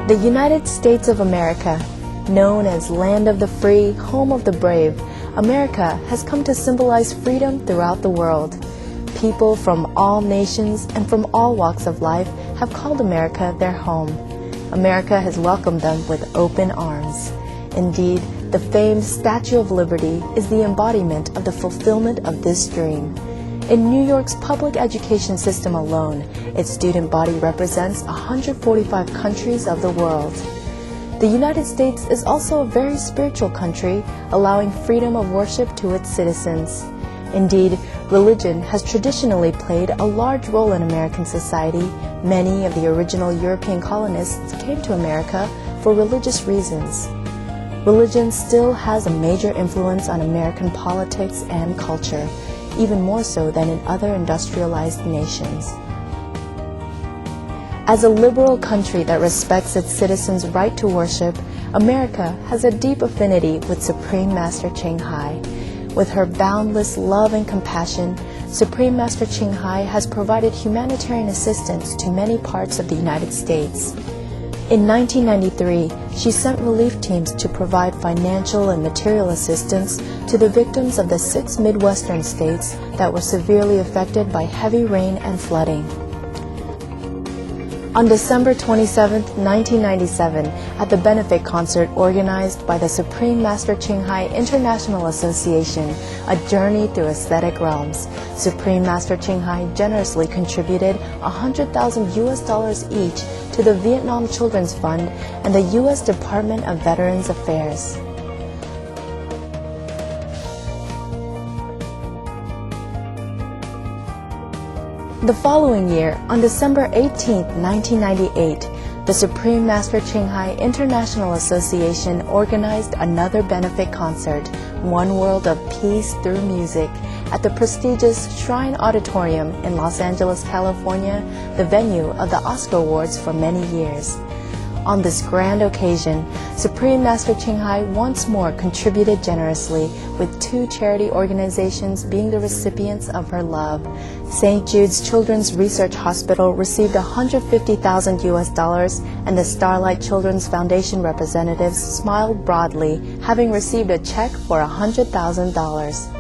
The United States of America, known as Land of the Free, Home of the Brave, America has come to symbolize freedom throughout the world. People from all nations and from all walks of life have called America their home. America has welcomed them with open arms. Indeed, the famed Statue of Liberty is the embodiment of the fulfillment of this dream. In New York's public education system alone, its student body represents 145 countries of the world. The United States is also a very spiritual country, allowing freedom of worship to its citizens. Indeed, religion has traditionally played a large role in American society. Many of the original European colonists came to America for religious reasons. Religion still has a major influence on American politics and culture, even more so than in other industrialized nations. As a liberal country that respects its citizens' right to worship, America has a deep affinity with Supreme Master Ching Hai. With her boundless love and compassion, Supreme Master Ching Hai has provided humanitarian assistance to many parts of the United States. In 1993, she sent relief teams to provide financial and material assistance to the victims of the 6 Midwestern states that were severely affected by heavy rain and flooding. On December 27, 1997, at the benefit concert organized by the Supreme Master Ching Hai International Association, A Journey Through Aesthetic Realms, Supreme Master Ching Hai generously contributed $100,000 each to the Vietnam Children's Fund and the U.S. Department of Veterans Affairs. The following year, on December 18, 1998, the Supreme Master Ching Hai International Association organized another benefit concert, One World of Peace Through Music, at the prestigious Shrine Auditorium in Los Angeles, California, the venue of the Oscar Awards for many years. On this grand occasion, Supreme Master Ching Hai once more contributed generously, with 2 charity organizations being the recipients of her love. St. Jude's Children's Research Hospital received $150,000, and the Starlight Children's Foundation representatives smiled broadly, having received a check for $100,000.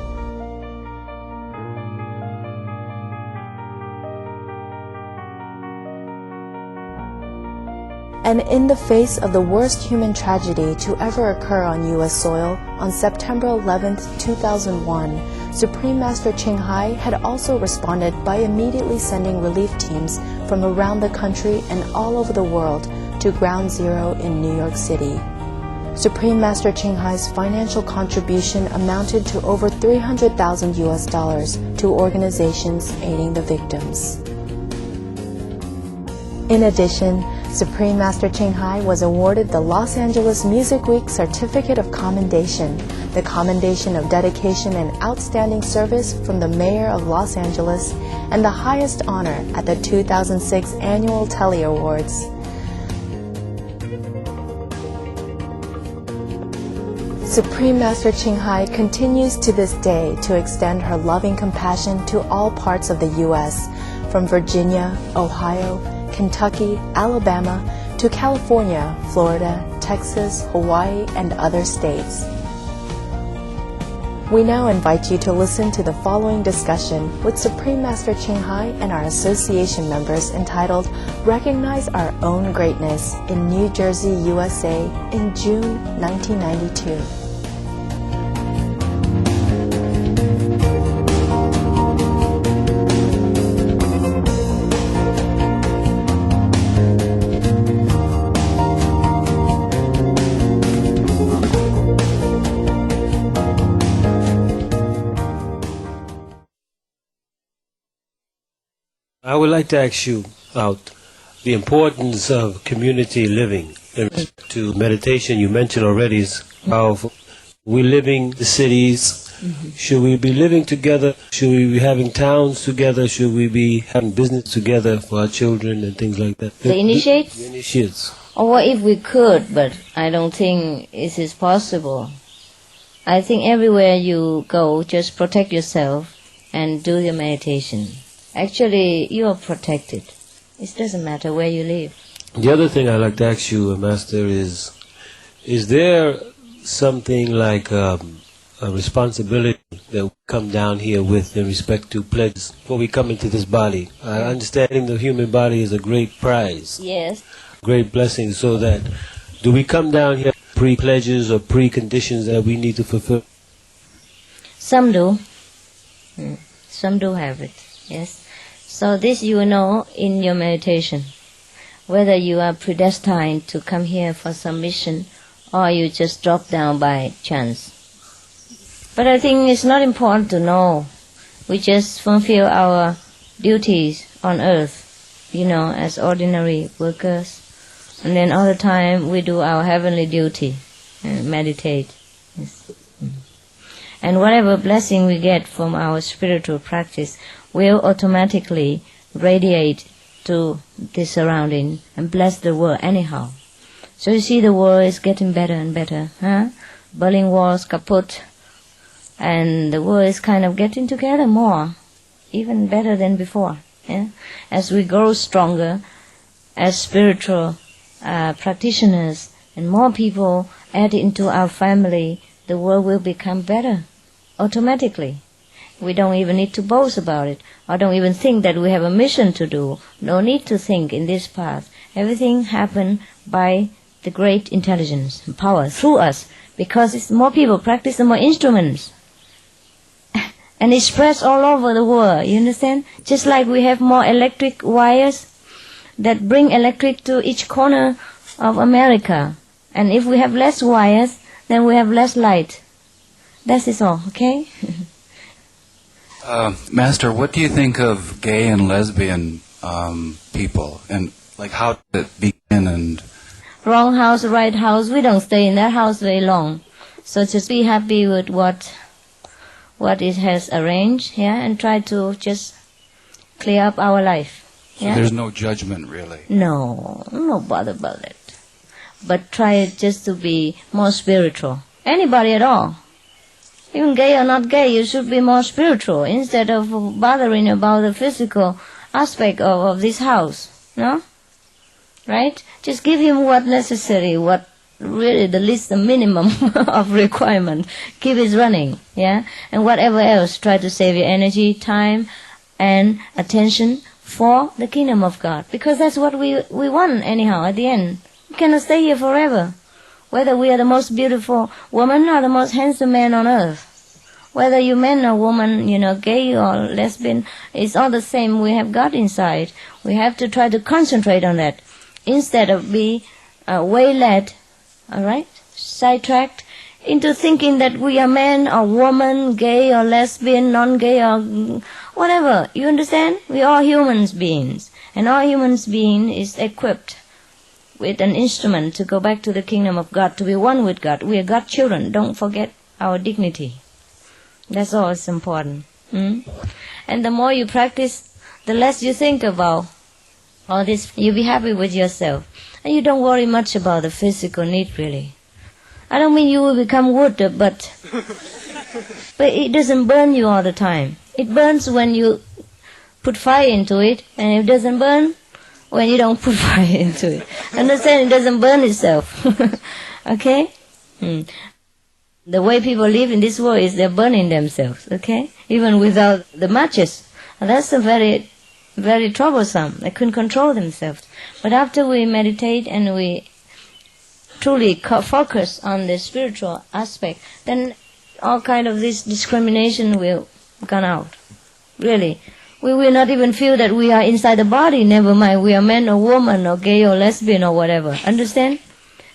And in the face of the worst human tragedy to ever occur on U.S. soil, on September 11, 2001, Supreme Master Ching Hai had also responded by immediately sending relief teams from around the country and all over the world to Ground Zero in New York City. Supreme Master Ching Hai's financial contribution amounted to over $300,000 to organizations aiding the victims. In addition, Supreme Master Ching Hai was awarded the Los Angeles Music Week Certificate of Commendation, the Commendation of Dedication and Outstanding Service from the Mayor of Los Angeles, and the highest honor at the 2006 Annual Telly Awards. Supreme Master Ching Hai continues to this day to extend her loving compassion to all parts of the U.S., from Virginia, Ohio, Kentucky, Alabama, to California, Florida, Texas, Hawaii, and other states. We now invite you to listen to the following discussion with Supreme Master Ching Hai and our association members entitled Recognize Our Own Greatness in New Jersey, USA in June 1992. I would like to ask you about the importance of community living. To meditation, you mentioned already is powerful. We're living the cities. Should we be living together? Should we be having towns together? Should we be having business together for our children and things like that? The initiates? The initiates. Or if we could, but I don't think it is possible. I think everywhere you go, just protect yourself and do your meditation. Actually, you are protected. It doesn't matter where you live. The other thing I'd like to ask you, Master, is there something like a responsibility that we come down here with in respect to pledges before we come into this body? Understanding the human body is a great prize. Yes. Great blessing. So that, do we come down here pre-pledges or pre-conditions that we need to fulfill? Some do. Some do have it. Yes. So this you know in your meditation, whether you are predestined to come here for some mission or you just drop down by chance. But I think it's not important to know. We just fulfill our duties on earth, as ordinary workers. And then all the time we do our heavenly duty and meditate. Yes. And whatever blessing we get from our spiritual practice will automatically radiate to the surrounding and bless the world anyhow. So you see the world is getting better and better. Berlin Wall's kaput. And the world is kind of getting together more, even better than before. Yeah? As we grow stronger as spiritual practitioners and more people add into our family, the world will become better automatically. We don't even need to boast about it, or don't even think that we have a mission to do. No need to think in this path. Everything happened by the great intelligence and power through us, because it's more people practice, the more instruments. And it spreads all over the world, you understand? Just like we have more electric wires that bring electric to each corner of America. And if we have less wires, then we have less light. That is all, okay? Master, what do you think of gay and lesbian people? And like how did it begin? And Wrong house, right house. We don't stay in that house very long. So just be happy with what it has arranged, and try to just clear up our life. So there's no judgment, really? No bother about it. But try just to be more spiritual. Anybody at all. Even gay or not gay, you should be more spiritual instead of bothering about the physical aspect of this house. No? Right? Just give him what necessary, what really the minimum of requirement. Keep it running, and whatever else, try to save your energy, time and attention for the kingdom of God, because that's what we want anyhow at the end. We cannot stay here forever, whether we are the most beautiful woman or the most handsome man on earth. Whether you man or woman, gay or lesbian, it's all the same. We have God inside. We have to try to concentrate on that instead of be waylaid, sidetracked into thinking that we are man or woman, gay or lesbian, non-gay or whatever. You understand? We are human beings. And all human being is equipped with an instrument to go back to the kingdom of God, to be one with God. We are God's children. Don't forget our dignity. That's all is important. And the more you practice, the less you think about all this. You'll be happy with yourself. And you don't worry much about the physical need, really. I don't mean you will become wood, but it doesn't burn you all the time. It burns when you put fire into it, and it doesn't burn when you don't put fire into it. Understand? It doesn't burn itself. Okay? The way people live in this world is they're burning themselves, okay? Even without the matches. And that's a very, very troublesome. They couldn't control themselves. But after we meditate and we truly focus on the spiritual aspect, then all kind of this discrimination will gone out. Really. We will not even feel that we are inside the body, never mind we are man or woman or gay or lesbian or whatever. Understand?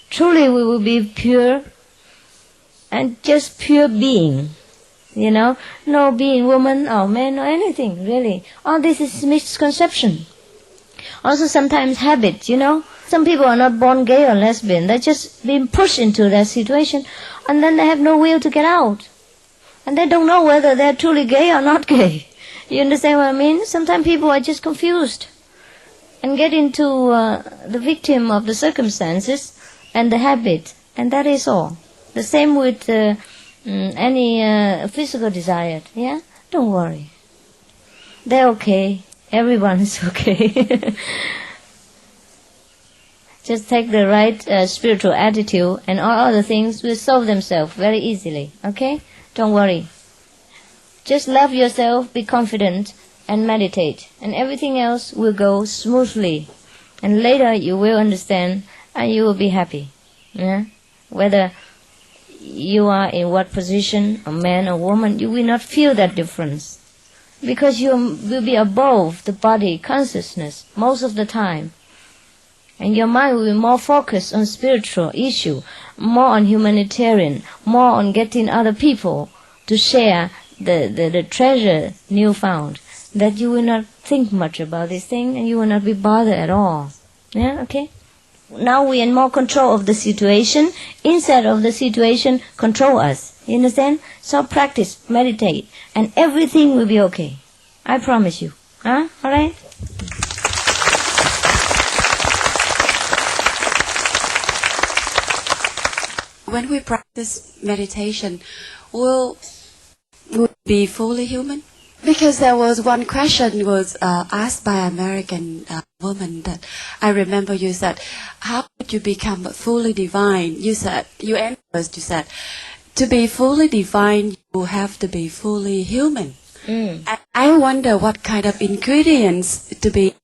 Truly we will be pure and just pure being. No being woman or man or anything, really. All this is misconception. Also sometimes habit, Some people are not born gay or lesbian. They're just being pushed into that situation, and then they have no will to get out. And they don't know whether they're truly gay or not gay. You understand what I mean? Sometimes people are just confused and get into the victim of the circumstances and the habit, and that is all. The same with any physical desire, Don't worry. They're okay. Everyone is okay. Just take the right spiritual attitude, and all other things will solve themselves very easily. Okay? Don't worry. Just love yourself, be confident, and meditate, and everything else will go smoothly. And later you will understand, and you will be happy. Yeah? Whether you are in what position, a man or woman, you will not feel that difference. Because you will be above the body consciousness most of the time. And your mind will be more focused on spiritual issue, more on humanitarian, more on getting other people to share the treasure new found. That you will not think much about this thing, and you will not be bothered at all. Yeah, okay? Now we are in more control of the situation. Instead of the situation, control us. You understand? So practice, meditate, and everything will be okay. I promise you. Huh? Alright? When we practice meditation, will we be fully human? Because there was one question was asked by an American woman that I remember you said, how could you become fully divine? You said, you said, to be fully divine, you have to be fully human. And I wonder what kind of ingredients to be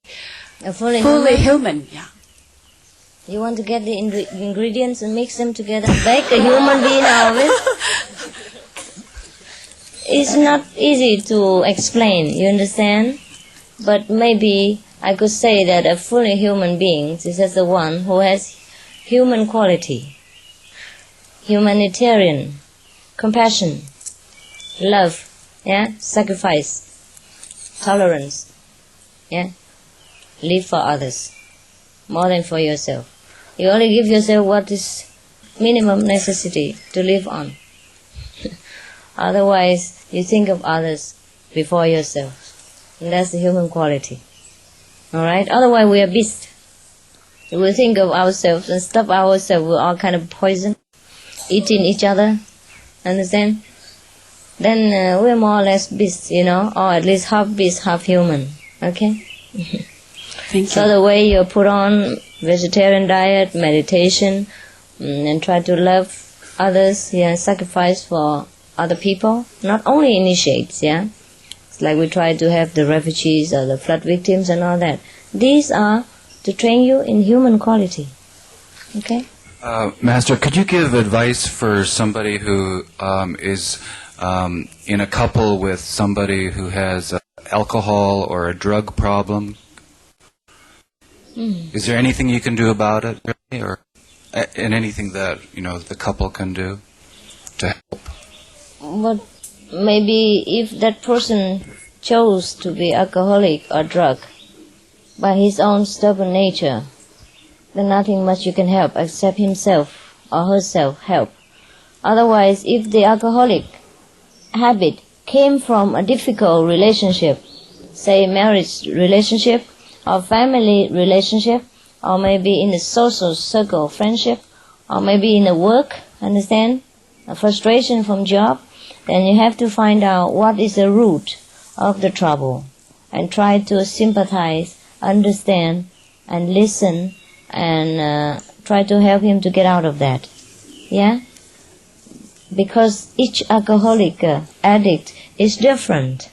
fully human. Yeah. You want to get the ingredients and mix them together and bake a human being out of it? It's not easy to explain, you understand? But maybe I could say that a fully human being is just the one who has human quality, humanitarian, compassion, love, yeah, sacrifice, tolerance, yeah, live for others more than for yourself. You only give yourself what is minimum necessity to live on. Otherwise, you think of others before yourself. And that's the human quality. Alright? Otherwise, we are beasts. We will think of ourselves and stuff ourselves with all kind of poison, eating each other. Understand? Then we're more or less beasts, you know, or at least half beast, half human. Okay? Thank you. So the way you put on vegetarian diet, meditation, and try to love others, yeah, sacrifice for other people, not only initiates, yeah. It's like we try to have the refugees or the flood victims and all that. These are to train you in human quality. Okay? Master, could you give advice for somebody who is in a couple with somebody who has alcohol or a drug problem? Is there anything you can do about it, really, or and anything that the couple can do to help? But maybe if that person chose to be alcoholic or drug by his own stubborn nature, then nothing much you can help except himself or herself help. Otherwise, if the alcoholic habit came from a difficult relationship, say marriage relationship or family relationship, or maybe in a social circle friendship, or maybe in a work, understand, a frustration from job, then you have to find out what is the root of the trouble and try to sympathize, understand, and listen, and try to help him to get out of that. Yeah? Because each alcoholic addict is different.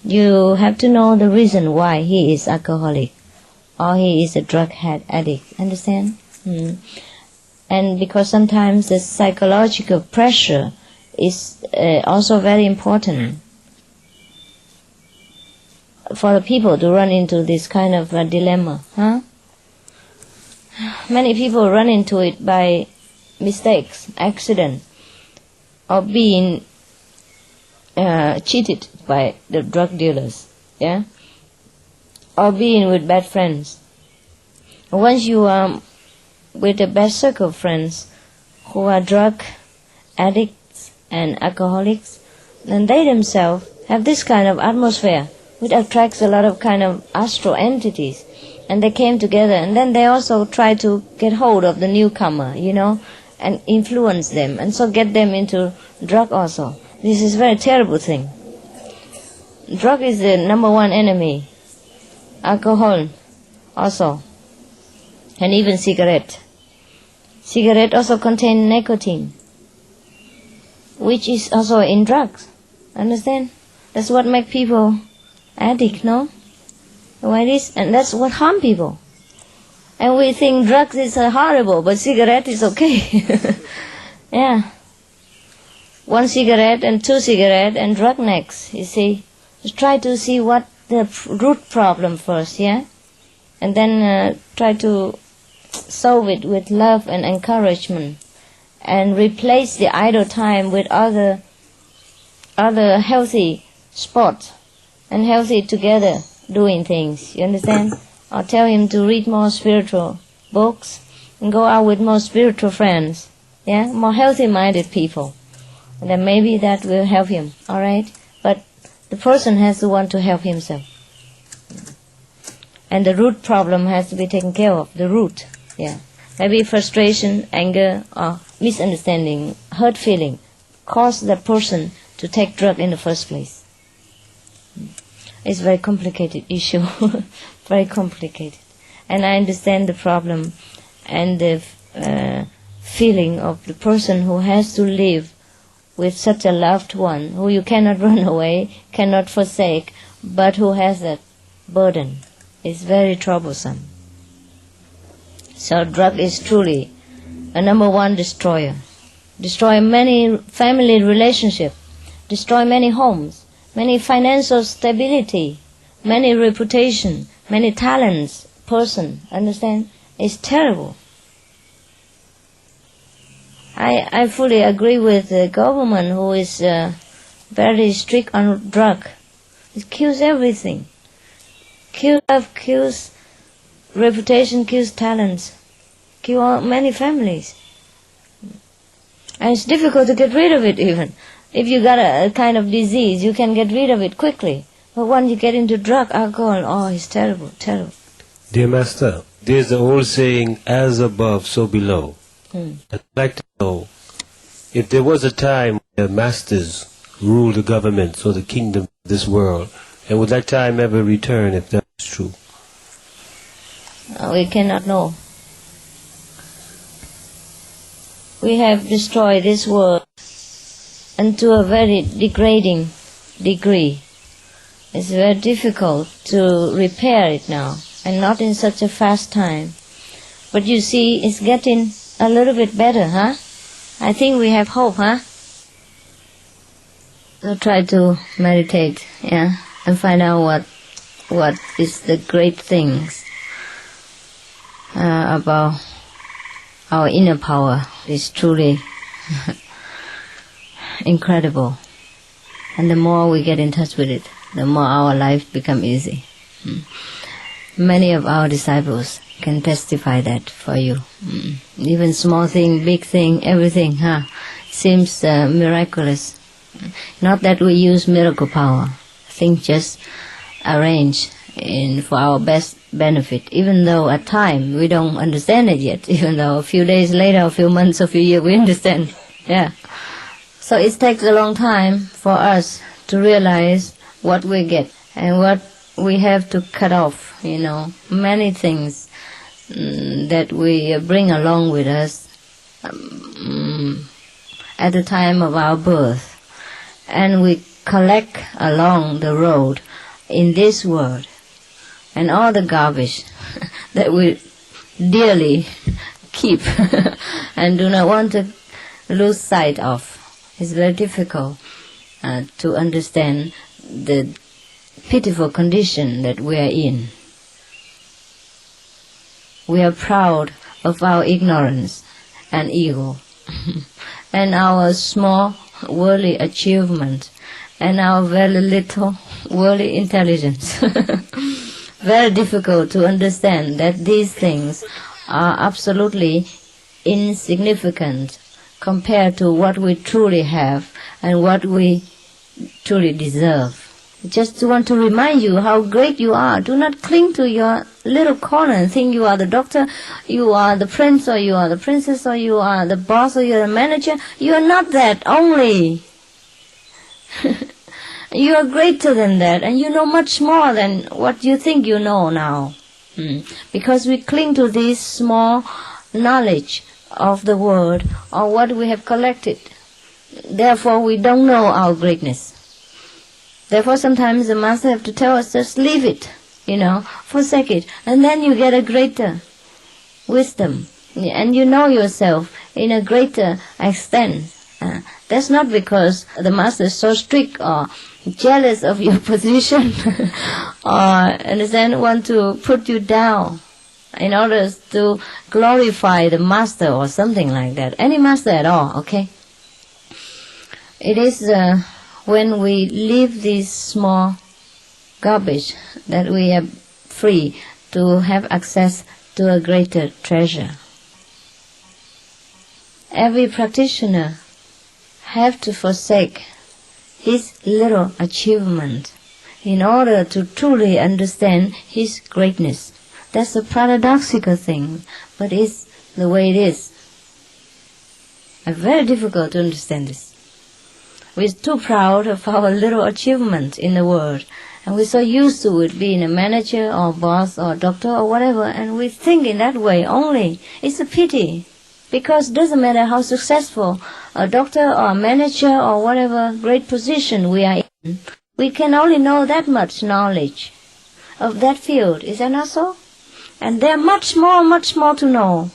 You have to know the reason why he is alcoholic or he is a drug addict. Understand? And because sometimes the psychological pressure is also very important for the people to run into this kind of dilemma. Huh? Many people run into it by mistakes, accident, or being cheated by the drug dealers, yeah, or being with bad friends. Once you are with a bad circle of friends who are drug addicts and alcoholics, then they themselves have this kind of atmosphere which attracts a lot of kind of astral entities, and they came together, and then they also try to get hold of the newcomer, and influence them, and so get them into drug also. This is a very terrible thing. Drug is the number one enemy. Alcohol also and even cigarette. Cigarette also contain nicotine, which is also in drugs. Understand? That's what make people addict, no? Why this? And that's what harm people. And we think drugs is horrible, but cigarette is okay. Yeah. 1 cigarette and 2 cigarette and drug next, you see. Just try to see what the root problem first, yeah? And then try to solve it with love and encouragement, and replace the idle time with other healthy sports and healthy together doing things, you understand? Or tell him to read more spiritual books and go out with more spiritual friends, yeah, more healthy minded people, and then maybe that will help him, alright? But the person has to want to help himself, and the root problem has to be taken care of, the root. Yeah, maybe frustration, anger, or misunderstanding, hurt feeling, cause the person to take drug in the first place. It's a very complicated issue, very complicated. And I understand the problem and the feeling of the person who has to live with such a loved one, who you cannot run away, cannot forsake, but who has that burden. It's very troublesome. So drug is truly a number one destroyer. Destroy many family relationships, destroy many homes, many financial stability, many reputation, many talents, person, understand? It's terrible. I fully agree with the government who is very strict on drug. It kills everything. Kills love, kills reputation, kills talents, kills many families. And it's difficult to get rid of it even. If you got a kind of disease, you can get rid of it quickly. But once you get into drug, alcohol, oh, it's terrible, terrible. Dear Master, there's the old saying, as above, so below. I'd like to know, if there was a time where masters ruled the governments or the kingdom of this world, and would that time ever return if that is true? We cannot know. We have destroyed this world into a very degrading degree. It's very difficult to repair it now, and not in such a fast time. But you see, it's getting a little bit better, huh? I think we have hope, huh? So try to meditate, yeah, and find out what is the great things about our inner power. Is truly incredible. And the more we get in touch with it, the more our life become easy. Many of our disciples can testify that for you. Even small thing, big thing, everything, seems miraculous. Not that we use miracle power. Things just arrange for our best benefit, even though at time we don't understand it yet, even though a few days later, a few months, a few years, we understand. Yeah. So it takes a long time for us to realize what we get and what we have to cut off, many things that we bring along with us at the time of our birth. And we collect along the road in this world, and all the garbage that we dearly keep and do not want to lose sight of. It's very difficult to understand the pitiful condition that we are in. We are proud of our ignorance and ego and our small worldly achievement and our very little worldly intelligence. Very difficult to understand that these things are absolutely insignificant compared to what we truly have and what we truly deserve. Just want to remind you how great you are. Do not cling to your little corner and think you are the doctor, you are the prince, or you are the princess, or you are the boss, or you are the manager. You are not that only. You are greater than that, and you know much more than what you think you know now. Because we cling to this small knowledge of the world or what we have collected. Therefore, we don't know our greatness. Therefore, sometimes the Master have to tell us, just leave it, forsake it, and then you get a greater wisdom, and you know yourself in a greater extent. That's not because the Master is so strict or jealous of your position or want to put you down in order to glorify the Master or something like that. Any Master at all, okay? It is when we leave this small garbage that we are free to have access to a greater treasure. Every practitioner have to forsake his little achievement in order to truly understand his greatness. That's a paradoxical thing, but it's the way it is. It's very difficult to understand this. We're too proud of our little achievement in the world, and we're so used to it being a manager or boss or doctor or whatever, and we think in that way only. It's a pity, because it doesn't matter how successful a doctor or a manager or whatever great position we are in, we can only know that much knowledge of that field. Is that not so? And there's much more to know.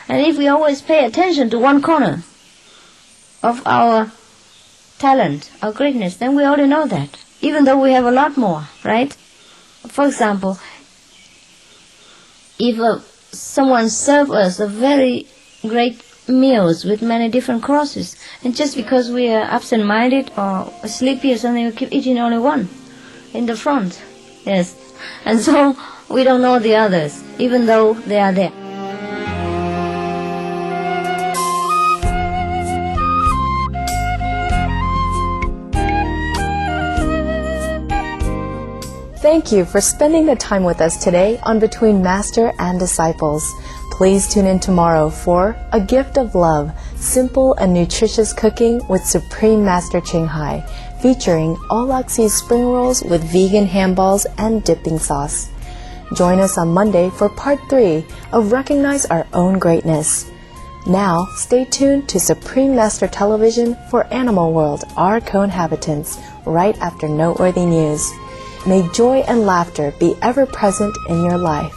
And if we always pay attention to one corner of our talent, our greatness, then we already know that, even though we have a lot more, right? For example, if someone serves us a very great meals with many different courses, and just because we are absent-minded or sleepy or something, we keep eating only one in the front, yes, and so we don't know the others, even though they are there. Thank you for spending the time with us today on Between Master and Disciples. Please tune in tomorrow for A Gift of Love, simple and nutritious cooking with Supreme Master Ching Hai, featuring Olaxi spring rolls with vegan ham balls and dipping sauce. Join us on Monday for Part 3 of Recognize Our Own Greatness. Now, stay tuned to Supreme Master Television for Animal World, Our Co-Inhabitants, right after Noteworthy News. May joy and laughter be ever present in your life.